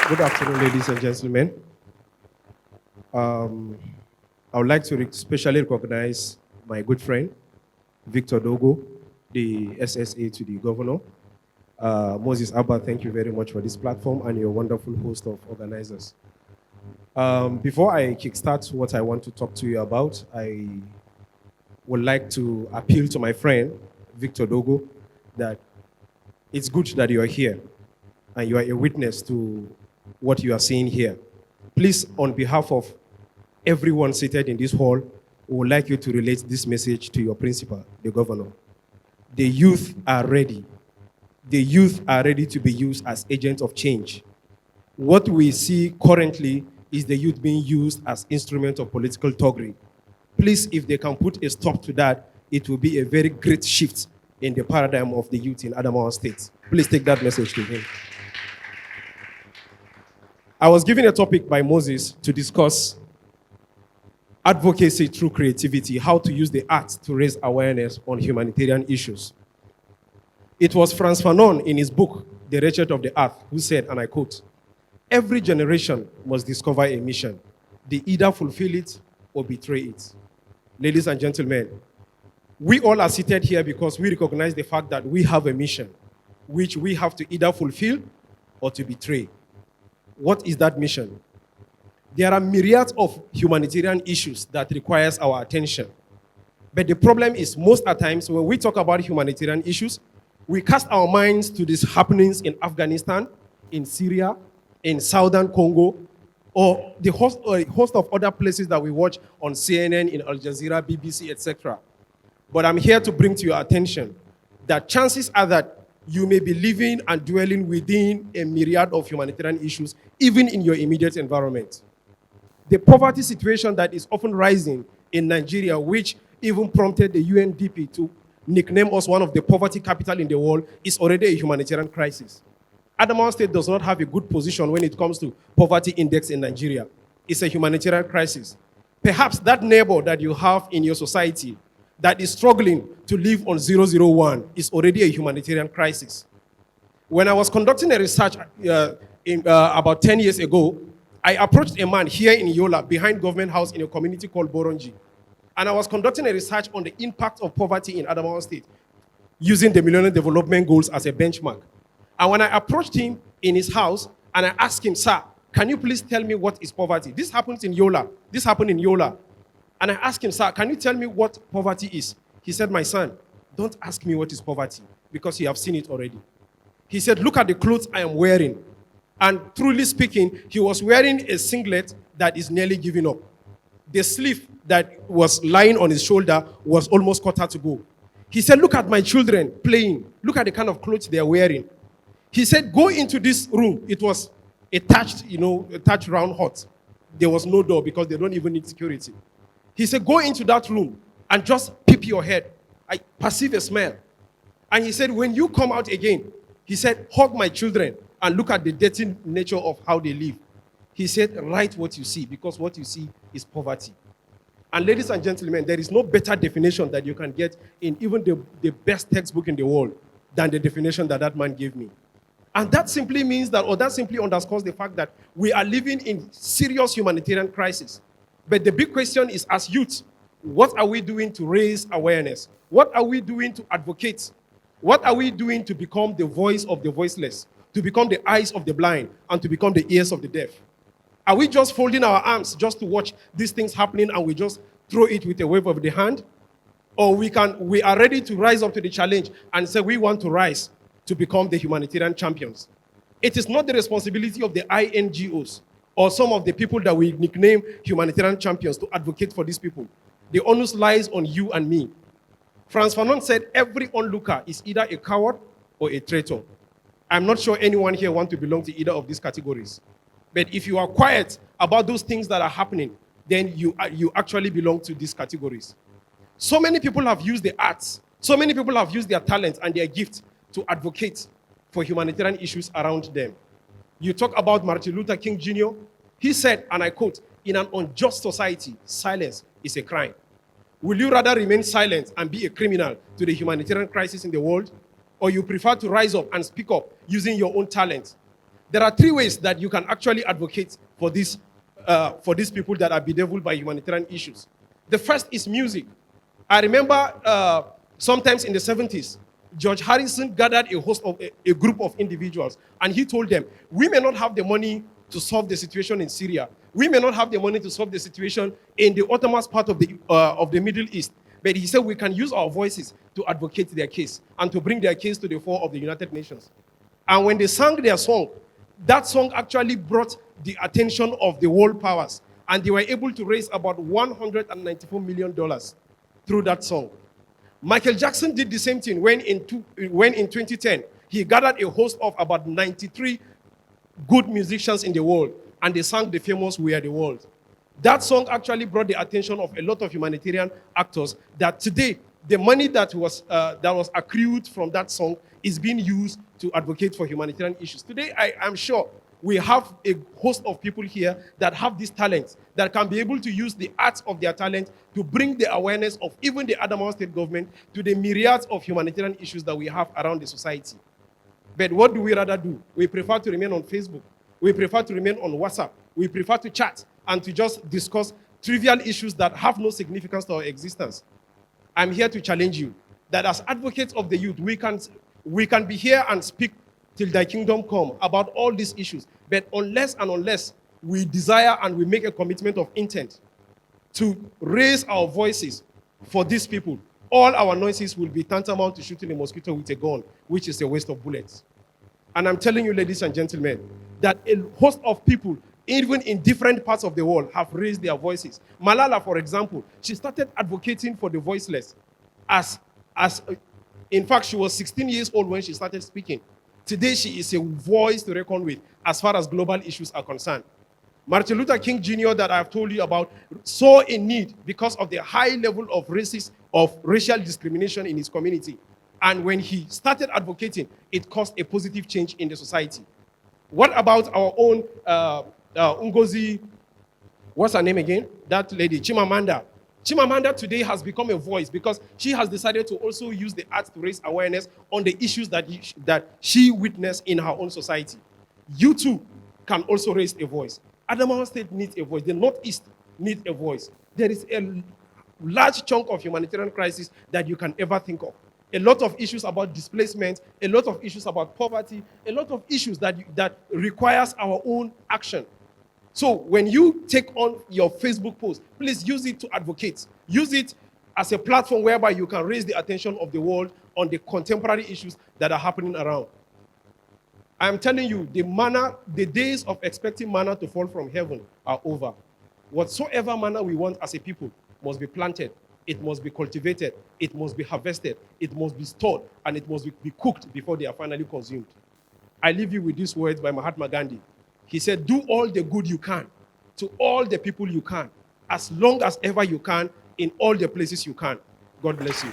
Good afternoon, ladies and gentlemen. Um, I would like to specially recognize my good friend, Victor Dogo, the SSA to the governor. Moses Abba, thank you very much for this platform and your wonderful host of organizers. Before I kickstart what I want to talk to you about, I would like to appeal to my friend, Victor Dogo, that it's good that you are here and you are a witness to what you are seeing here. Please, on behalf of everyone seated in this hall, we would like you to relate this message to your principal, the governor. The youth are ready. The youth are ready to be used as agents of change. What we see currently is the youth being used as instrument of political thuggery. Please, if they can put a stop to that, it will be a very great shift in the paradigm of the youth in Adamawa State. Please take that message to him. I was given a topic by Moses to discuss advocacy through creativity, how to use the arts to raise awareness on humanitarian issues. It was Frantz Fanon in his book, The Wretched of the Earth, who said, and I quote, "Every generation must discover a mission. They either fulfill it or betray it." Ladies and gentlemen, we all are seated here because we recognize the fact that we have a mission, which we have to either fulfill or to betray. What is that mission? There are myriads of humanitarian issues that requires our attention. But the problem is most at times when we talk about humanitarian issues, we cast our minds to these happenings in Afghanistan, in Syria, in Southern Congo, or the host of other places that we watch on CNN, in Al Jazeera, BBC, etc. But I'm here to bring to your attention that chances are that you may be living and dwelling within a myriad of humanitarian issues, even in your immediate environment. The poverty situation that is often rising in Nigeria, which even prompted the UNDP to nickname us one of the poverty capital in the world, is already a humanitarian crisis. Adamawa State does not have a good position when it comes to poverty index in Nigeria. It's a humanitarian crisis. Perhaps that neighbor that you have in your society that is struggling to live on 001 is already a humanitarian crisis. When I was conducting a research about 10 years ago, I approached a man here in Yola behind Government House in a community called Boronji. And I was conducting a research on the impact of poverty in Adamawa State using the Millennium Development Goals as a benchmark. And when I approached him in his house and I asked him, "Sir, can you please tell me what is poverty?" This happens in Yola. This happened in Yola. And I asked him, "Sir, can you tell me what poverty is?" He said, "My son, don't ask me what is poverty because you have seen it already." He said, "Look at the clothes I am wearing." And truly speaking, he was wearing a singlet that is nearly giving up. The sleeve that was lying on his shoulder was almost cut out to go. He said, "Look at my children playing. Look at the kind of clothes they are wearing." He said, "Go into this room." It was a thatched round hut. There was no door because they don't even need security. He said, "Go into that room and just peep your head. I perceive a smell." And he said, "When you come out again," he said, "hug my children and look at the dirty nature of how they live." He said, "Write what you see because what you see is poverty." And ladies and gentlemen, there is no better definition that you can get in even the best textbook in the world than the definition that that man gave me. And that simply means that, or that simply underscores the fact that we are living in serious humanitarian crisis. But the big question is, as youth, what are we doing to raise awareness? What are we doing to advocate? What are we doing to become the voice of the voiceless, to become the eyes of the blind, and to become the ears of the deaf? Are we just folding our arms just to watch these things happening and we just throw it with a wave of the hand? Or we are ready to rise up to the challenge and say we want to rise to become the humanitarian champions? It is not the responsibility of the INGOs or some of the people that we nickname humanitarian champions to advocate for these people. The onus lies on you and me. Frantz Fanon said every onlooker is either a coward or a traitor. I'm not sure anyone here wants to belong to either of these categories. But if you are quiet about those things that are happening, then you actually belong to these categories. So many people have used the arts. So many people have used their talents and their gifts to advocate for humanitarian issues around them. You talk about Martin Luther King Jr. He said, and I quote, "In an unjust society, silence is a crime." Will you rather remain silent and be a criminal to the humanitarian crisis in the world? Or you prefer to rise up and speak up using your own talent? There are three ways that you can actually advocate for these people that are bedeviled by humanitarian issues. The first is music. I remember sometimes in the 70s, George Harrison gathered a group of individuals, and he told them, we may not have the money to solve the situation in Syria. We may not have the money to solve the situation in the uttermost part of the Middle East. But he said we can use our voices to advocate their case and to bring their case to the fore of the United Nations. And when they sang their song, that song actually brought the attention of the world powers. And they were able to raise about $194 million through that song. Michael Jackson did the same thing when in 2010, he gathered a host of about 93 good musicians in the world, and they sang the famous We Are the World. That song actually brought the attention of a lot of humanitarian actors that today, the money that was accrued from that song is being used to advocate for humanitarian issues. Today, I am sure we have a host of people here that have these talents, that can be able to use the arts of their talent to bring the awareness of even the Adamawa state government to the myriads of humanitarian issues that we have around the society. But what do we rather do? We prefer to remain on Facebook. We prefer to remain on WhatsApp. We prefer to chat and to just discuss trivial issues that have no significance to our existence. I'm here to challenge you that as advocates of the youth, we can be here and speak till thy kingdom come about all these issues. But unless we desire and we make a commitment of intent to raise our voices for these people, all our noises will be tantamount to shooting a mosquito with a gun, which is a waste of bullets. And I'm telling you, ladies and gentlemen, that a host of people, even in different parts of the world, have raised their voices. Malala, for example, she started advocating for the voiceless. In fact, she was 16 years old when she started speaking. Today, she is a voice to reckon with as far as global issues are concerned. Martin Luther King Jr., that I've told you about, saw a need because of the high level of racial discrimination in his community. And when he started advocating, it caused a positive change in the society. What about our own Ngozi, what's her name again? That lady, Chimamanda. Chimamanda today has become a voice because she has decided to also use the arts to raise awareness on the issues that she witnessed in her own society. You too can also raise a voice. Adamawa State needs a voice. The Northeast needs a voice. There is a large chunk of humanitarian crisis that you can ever think of. A lot of issues about displacement, a lot of issues about poverty, a lot of issues that requires our own action. So when you take on your Facebook post, please use it to advocate. Use it as a platform whereby you can raise the attention of the world on the contemporary issues that are happening around. I am telling you, the days of expecting manna to fall from heaven are over. Whatsoever manna we want as a people must be planted, it must be cultivated, it must be harvested, it must be stored, and it must be cooked before they are finally consumed. I leave you with these words by Mahatma Gandhi. He said, do all the good you can to all the people you can, as long as ever you can, in all the places you can. God bless you.